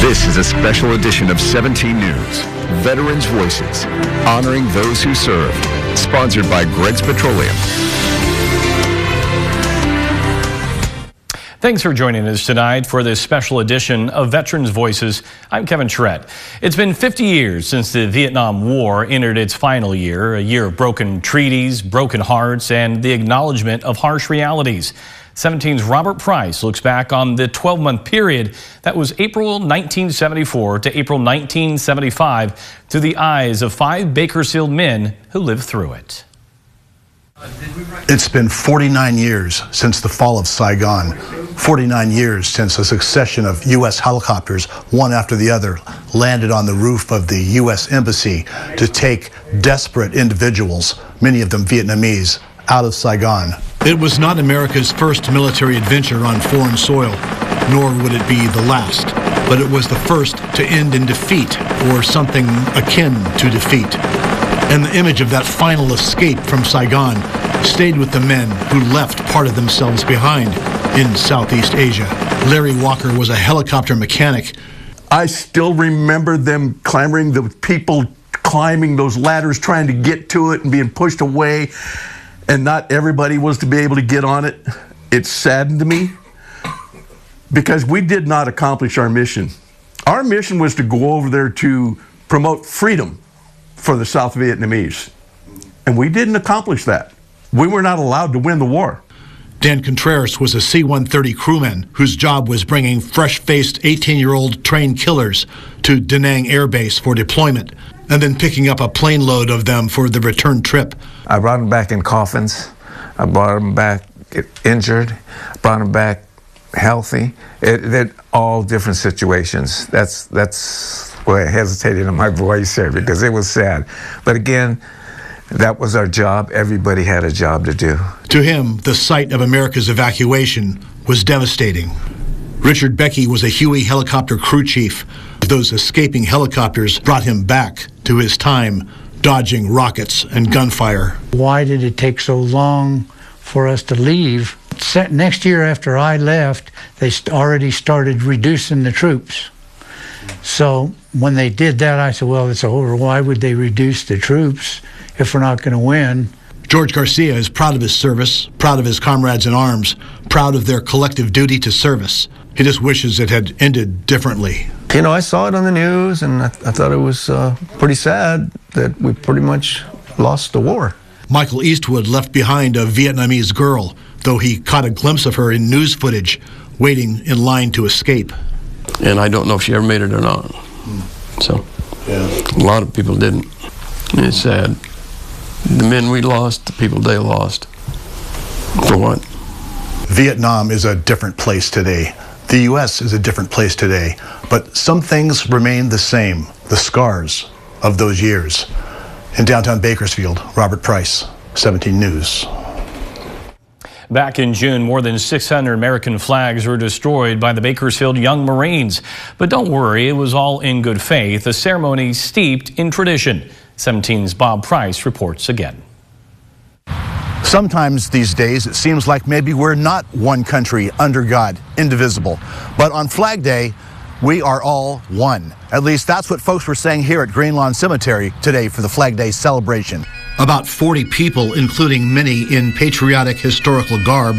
This is a special edition of 17 News, Veterans Voices, honoring those who served, sponsored by Greg's Petroleum. Thanks for joining us tonight for this special edition of Veterans Voices. I'm Kevin Charette. It's been 50 years since the Vietnam War entered its final year, a year of broken treaties, broken hearts, and the acknowledgement of harsh realities. 17's Robert Price looks back on the 12-month period that was April 1974 to April 1975 through the eyes of 5 Bakersfield men who lived through it. It's been 49 years since the fall of Saigon, 49 years since a succession of U.S. helicopters, one after the other, landed on the roof of the U.S. Embassy to take desperate individuals, many of them Vietnamese, out of Saigon. It was not America's first military adventure on foreign soil, nor would it be the last, but it was the first to end in defeat, or something akin to defeat. And the image of that final escape from Saigon stayed with the men who left part of themselves behind in Southeast Asia. Larry Walker was a helicopter mechanic. I still remember them clamoring, the people climbing those ladders, trying to get to it and being pushed away, and not everybody was to be able to get on it. It saddened me because we did not accomplish our mission. Our mission was to go over there to promote freedom for the South Vietnamese, and we didn't accomplish that. We were not allowed to win the war. Dan Contreras was a C-130 crewman whose job was bringing fresh-faced 18-year-old trained killers to Da Nang Air Base for deployment, and then picking up a plane load of them for the return trip. I brought them back in coffins. I brought them back injured. Brought them back healthy. They're all different situations. That's why I hesitated in my voice here, because it was sad. But again, that was our job. Everybody had a job to do. To him, the sight of America's evacuation was devastating. Richard Becky was a Huey helicopter crew chief. Those escaping helicopters brought him back to his time dodging rockets and gunfire. Why did it take so long for us to leave? Next year after I left, they already started reducing the troops. So when they did that, I said, well, it's over. Why would they reduce the troops if we're not going to win? George Garcia is proud of his service, proud of his comrades in arms, proud of their collective duty to service. He just wishes it had ended differently. You know, I saw it on the news, and I thought it was pretty sad that we pretty much lost the war. Michael Eastwood left behind a Vietnamese girl, though he caught a glimpse of her in news footage, waiting in line to escape. And I don't know if she ever made it or not. So, a lot of people didn't. And it's sad. The men we lost, the people they lost. For what? Vietnam is a different place today. The U.S. is a different place today, but some things remain the same, the scars of those years. In downtown Bakersfield, Robert Price, 17 News. Back in June, more than 600 American flags were destroyed by the Bakersfield Young Marines. But don't worry, it was all in good faith, a ceremony steeped in tradition. 17's Bob Price reports again. Sometimes these days it seems like maybe we're not one country under God, indivisible. But on Flag Day, we are all one. At least that's what folks were saying here at Green Lawn Cemetery today for the Flag Day celebration. About 40 people, including many in patriotic historical garb,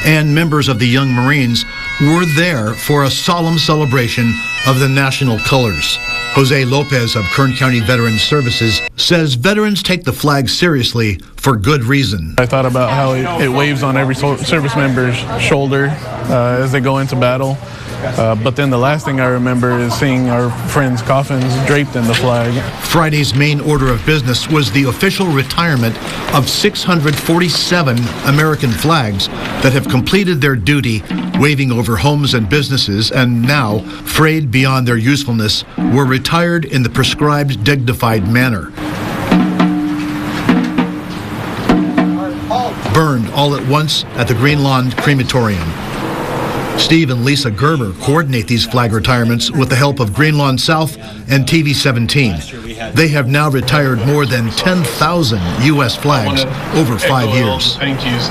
and members of the Young Marines, were there for a solemn celebration of the national colors. Jose Lopez of Kern County Veterans Services says veterans take the flag seriously for good reason. I thought about how it waves on every service member's shoulder as they go into battle. But then the last thing I remember is seeing our friends' coffins draped in the flag. Friday's main order of business was the official retirement of 647 American flags that have completed their duty waving over homes and businesses, and now, frayed beyond their usefulness, were retired in the prescribed dignified manner. Burned all at once at the Green Lawn Crematorium. Steve and Lisa Gerber coordinate these flag retirements with the help of Green Lawn South and TV 17. They have now retired more than 10,000 U.S. flags over 5 years.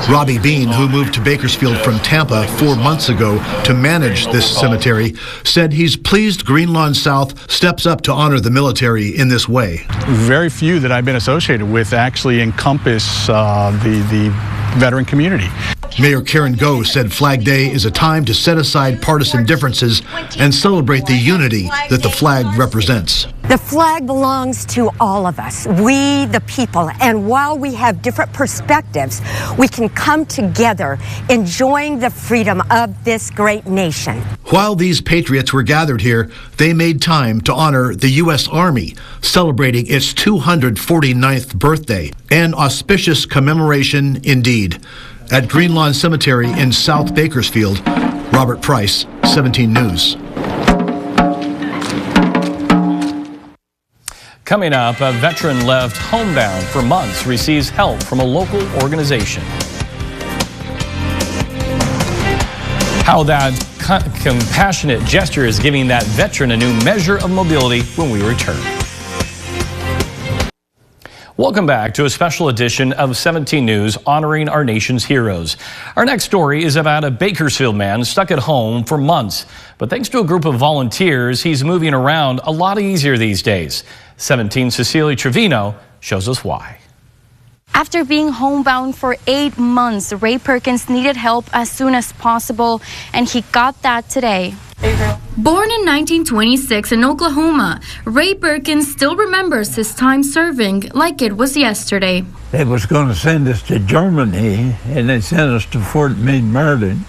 Robbie Bean, who moved to Bakersfield from Tampa 4 months ago to manage this cemetery, said he's pleased Green Lawn South steps up to honor the military in this way. Very few that I've been associated with actually encompass the veteran community. Mayor Kern said Flag Day is a time to set aside partisan differences and celebrate the unity that the flag represents. The flag belongs to all of us, we the people, and while we have different perspectives, we can come together enjoying the freedom of this great nation. While these patriots were gathered here, they made time to honor the U.S. Army, celebrating its 249th birthday, an auspicious commemoration indeed. At Green Lawn Cemetery in South Bakersfield, Robert Price, 17 News. Coming up, a veteran left homebound for months receives help from a local organization. How that compassionate gesture is giving that veteran a new measure of mobility when we return. Welcome back to a special edition of 17 News honoring our nation's heroes. Our next story is about a Bakersfield man stuck at home for months. But thanks to a group of volunteers, he's moving around a lot easier these days. 17's Cecilia Trevino shows us why. After being homebound for 8 months, Ray Perkins needed help as soon as possible, and he got that today. Born in 1926 in Oklahoma, Ray Perkins still remembers his time serving like it was yesterday. They was going to send us to Germany, and they sent us to Fort Meade, Maryland.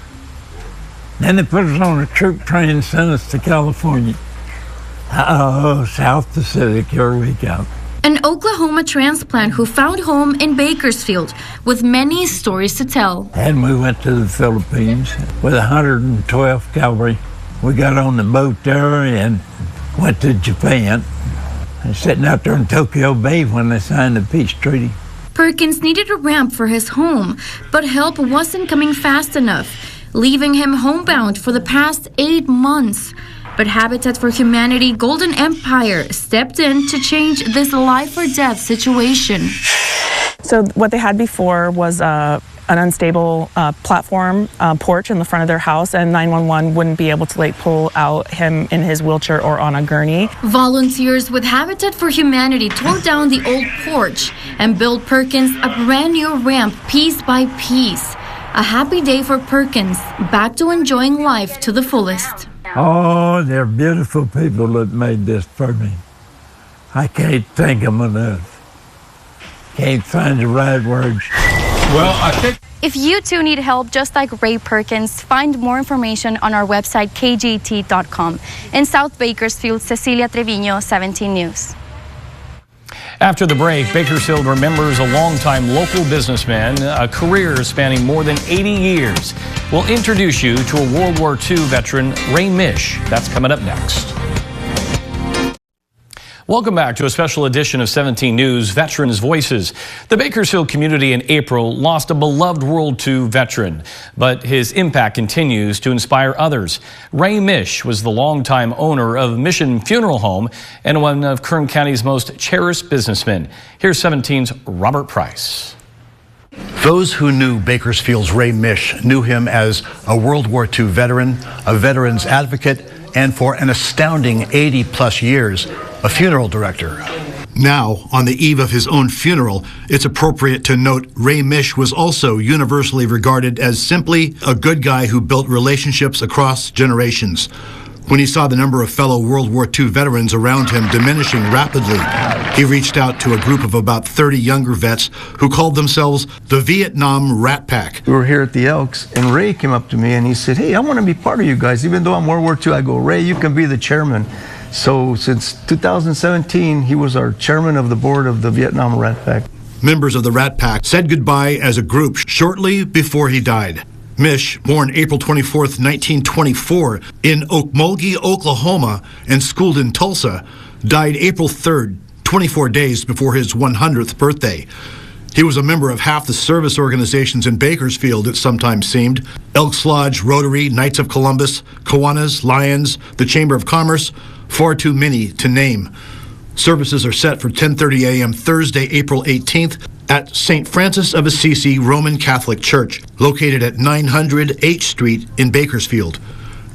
Then they put us on a troop train and sent us to California. South Pacific, here we go. An Oklahoma transplant who found home in Bakersfield with many stories to tell. And we went to the Philippines with 112th Cavalry. We got on the boat there and went to Japan. And sitting out there in Tokyo Bay when they signed the peace treaty. Perkins needed a ramp for his home, but help wasn't coming fast enough, leaving him homebound for the past 8 months. But Habitat for Humanity Golden Empire stepped in to change this life or death situation. So what they had before was an unstable platform porch in the front of their house, and 911 wouldn't be able to pull out him in his wheelchair or on a gurney. Volunteers with Habitat for Humanity tore down the old porch and built Perkins a brand new ramp piece by piece. A happy day for Perkins, back to enjoying life to the fullest. Oh, they're beautiful people that made this for me. I can't thank them enough. Can't find the right words. Well, I think if you too need help just like Ray Perkins, find more information on our website kjt.com. In South Bakersfield, Cecilia Trevino, 17 News. After the break, Bakersfield remembers a longtime local businessman, a career spanning more than 80 years. We'll introduce you to a World War II veteran, Ray Mish. That's coming up next. Welcome back to a special edition of 17 News Veterans Voices. The Bakersfield community in April lost a beloved World II veteran, but his impact continues to inspire others. Ray Mish was the longtime owner of Mission Funeral Home and one of Kern County's most cherished businessmen. Here's 17's Robert Price. Those who knew Bakersfield's Ray Mish knew him as a World War II veteran, a veterans advocate, and for an astounding 80-plus years, a funeral director. Now, on the eve of his own funeral, it's appropriate to note Ray Mish was also universally regarded as simply a good guy who built relationships across generations. When he saw the number of fellow World War II veterans around him diminishing rapidly, he reached out to a group of about 30 younger vets who called themselves the Vietnam Rat Pack. We were here at the Elks, and Ray came up to me and he said, "Hey, I want to be part of you guys. Even though I'm World War II, I go, Ray, you can be the chairman." So since 2017, he was our chairman of the board of the Vietnam Rat Pack. Members of the Rat Pack said goodbye as a group shortly before he died. Mish, born April 24, 1924, in Okmulgee, Oklahoma, and schooled in Tulsa, died April 3rd, 24 days before his 100th birthday. He was a member of half the service organizations in Bakersfield, it sometimes seemed. Elks Lodge, Rotary, Knights of Columbus, Kiwanis, Lions, the Chamber of Commerce, far too many to name. Services are set for 10:30 a.m. Thursday, April 18th at St. Francis of Assisi Roman Catholic Church, located at 900 H Street in Bakersfield.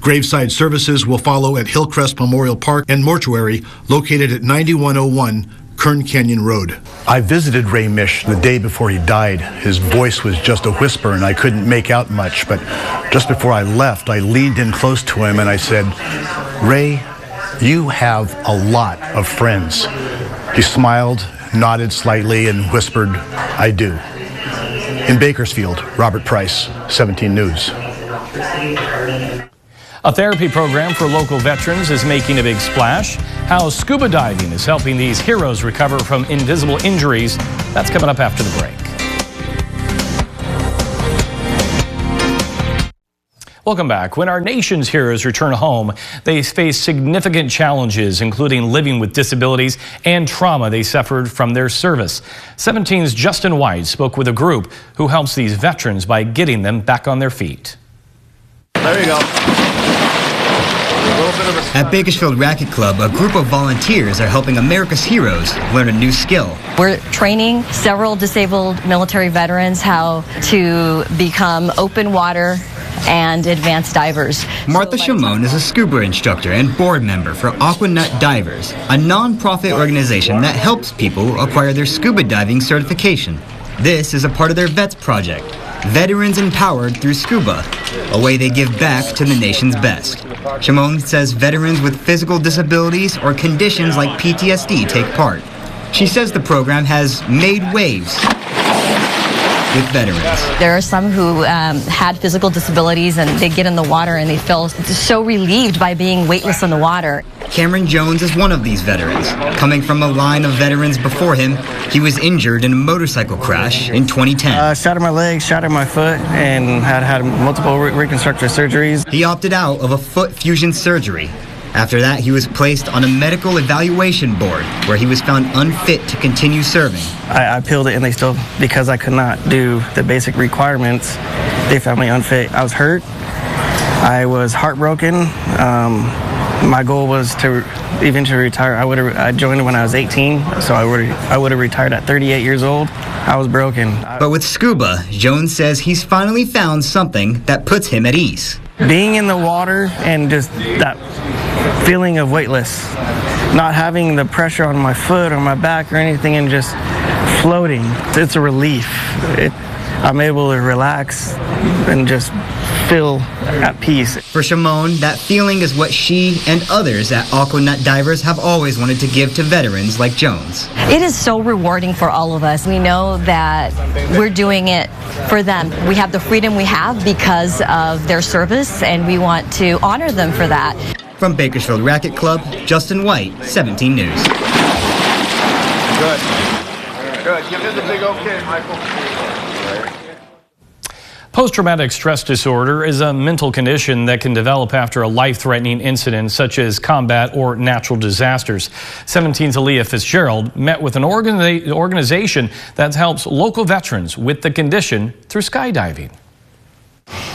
Graveside services will follow at Hillcrest Memorial Park and Mortuary, located at 9101 Kern Canyon Road. I visited Ray Mish the day before he died. His voice was just a whisper and I couldn't make out much, but just before I left, I leaned in close to him and I said, "Ray, you have a lot of friends." He smiled, nodded slightly, and whispered, "I do." In Bakersfield, Robert Price, 17 News. A therapy program for local veterans is making a big splash. How scuba diving is helping these heroes recover from invisible injuries. That's coming up after the break. Welcome back. When our nation's heroes return home, they face significant challenges, including living with disabilities and trauma they suffered from their service. 17's Justin White spoke with a group who helps these veterans by getting them back on their feet. There you go. At Bakersfield Racquet Club, a group of volunteers are helping America's heroes learn a new skill. We're training several disabled military veterans how to become open water and advanced divers. Martha Shimon is a scuba instructor and board member for Aquanut Divers, a non-profit organization that helps people acquire their scuba diving certification. This is a part of their VETS project, Veterans Empowered Through Scuba, a way they give back to the nation's best. Shimon says veterans with physical disabilities or conditions like PTSD take part. She says the program has made waves with veterans. There are some who had physical disabilities and they get in the water and they feel so relieved by being weightless in the water. Cameron Jones is one of these veterans. Coming from a line of veterans before him, he was injured in a motorcycle crash in 2010. Shattered my leg, shattered my foot, and had multiple reconstructive surgeries. He opted out of a foot fusion surgery. After that, he was placed on a medical evaluation board where he was found unfit to continue serving. I appealed it and they still, because I could not do the basic requirements, they found me unfit. I was hurt. I was heartbroken. My goal was to eventually retire. I joined when I was 18, so I would have retired at 38 years old. I was broken. But with scuba, Jones says he's finally found something that puts him at ease. Being in the water and just that feeling of weightless, not having the pressure on my foot or my back or anything, and just floating. It's a relief. I'm able to relax and just feel at peace. For Shimon, that feeling is what she and others at Aquanut Divers have always wanted to give to veterans like Jones. It is so rewarding for all of us. We know that we're doing it for them. We have the freedom we have because of their service, and we want to honor them for that. From Bakersfield Racquet Club, Justin White, 17 News. Good. Good. Give this a big okay, Michael. Post-traumatic stress disorder is a mental condition that can develop after a life-threatening incident such as combat or natural disasters. 17's Aaliyah Fitzgerald met with an organization that helps local veterans with the condition through skydiving.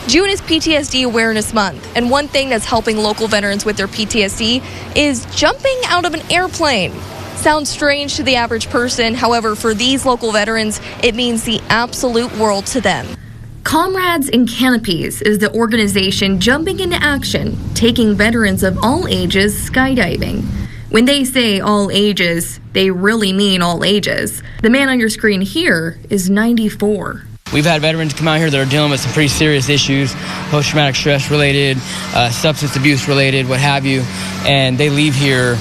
June is PTSD Awareness Month, and one thing that's helping local veterans with their PTSD is jumping out of an airplane. Sounds strange to the average person, however, for these local veterans, it means the absolute world to them. Comrades in Canopies is the organization jumping into action, taking veterans of all ages skydiving. When they say all ages, they really mean all ages. The man on your screen here is 94. We've had veterans come out here that are dealing with some pretty serious issues, post-traumatic stress related, substance abuse related, what have you, and they leave here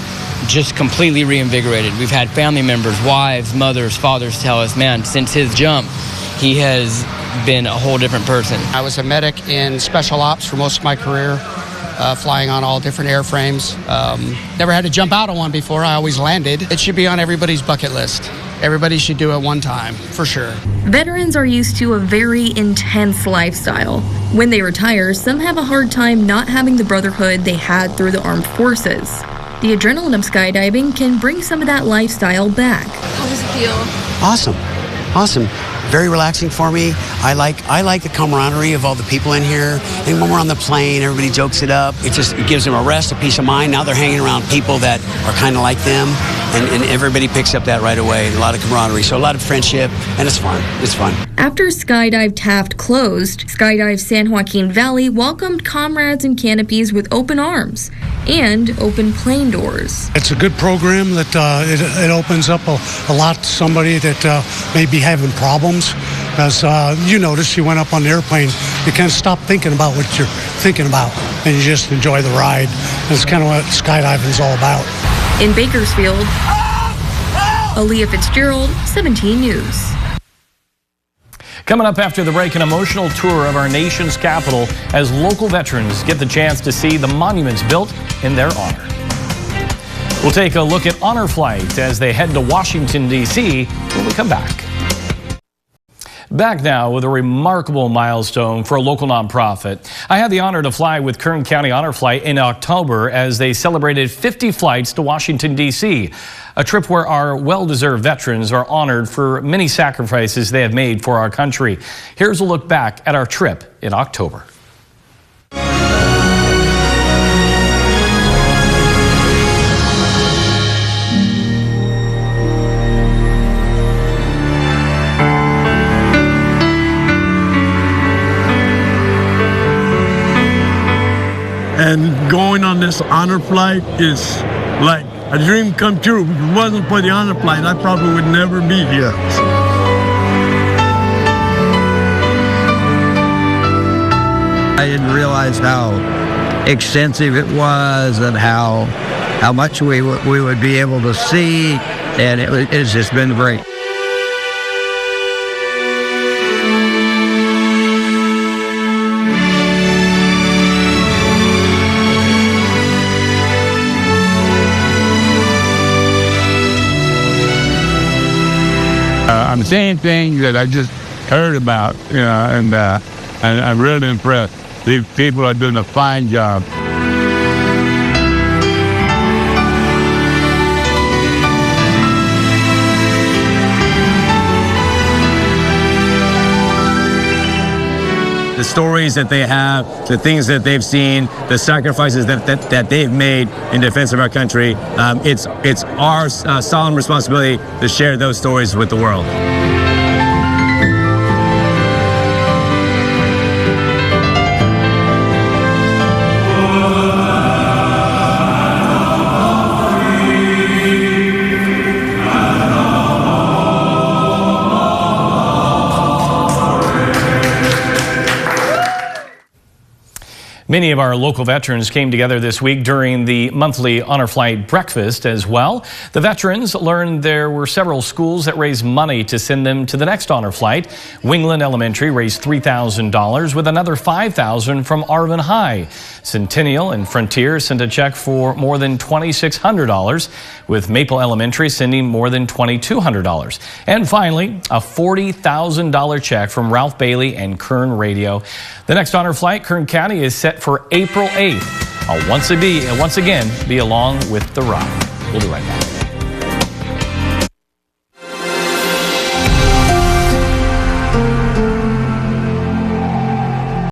just completely reinvigorated. We've had family members, wives, mothers, fathers tell us, man, since his jump, he has been a whole different person. I was a medic in special ops for most of my career, flying on all different airframes. Never had to jump out of one before. I always landed. It should be on everybody's bucket list. Everybody should do it one time, for sure. Veterans are used to a very intense lifestyle. When they retire, some have a hard time not having the brotherhood they had through the armed forces. The adrenaline of skydiving can bring some of that lifestyle back. How does it feel? Awesome. Awesome. Very relaxing for me. I like the camaraderie of all the people in here. And when we're on the plane, everybody jokes it up. It gives them a rest, a peace of mind. Now they're hanging around people that are kind of like them, and everybody picks up that right away. A lot of camaraderie, so a lot of friendship, and it's fun. It's fun. After Skydive Taft closed, Skydive San Joaquin Valley welcomed comrades in canopies with open arms and open plane doors. It's a good program that it opens up a lot to somebody that may be having problems. As you notice, you went up on the airplane, you kind of stop thinking about what you're thinking about, and you just enjoy the ride. That's kind of what skydiving is all about. In Bakersfield, Aaliyah Fitzgerald, 17 News. Coming up after the break, an emotional tour of our nation's capital as local veterans get the chance to see the monuments built in their honor. We'll take a look at honor flight as they head to Washington, D.C. when we come back. Back now with a remarkable milestone for a local nonprofit. I had the honor to fly with Kern County Honor Flight in October as they celebrated 50 flights to Washington, D.C., a trip where our well-deserved veterans are honored for many sacrifices they have made for our country. Here's a look back at our trip in October. And going on this honor flight is like a dream come true. If it wasn't for the honor flight, I probably would never be here. I didn't realize how extensive it was and how much we would be able to see, and it's just been great. I'm saying things that I just heard about, you know, and I'm really impressed. These people are doing a fine job. The stories that they have, the things that they've seen, the sacrifices that they've made in defense of our country, it's our solemn responsibility to share those stories with the world. Many of our local veterans came together this week during the monthly Honor Flight breakfast as well. The veterans learned there were several schools that raised money to send them to the next Honor Flight. Wingland Elementary raised $3,000 with another $5,000 from Arvin High. Centennial and Frontier sent a check for more than $2,600, with Maple Elementary sending more than $2,200. And finally, a $40,000 check from Ralph Bailey and Kern Radio. The next Honor Flight, Kern County, is set for April 8th. I'll once again be along with the ride. We'll be right back.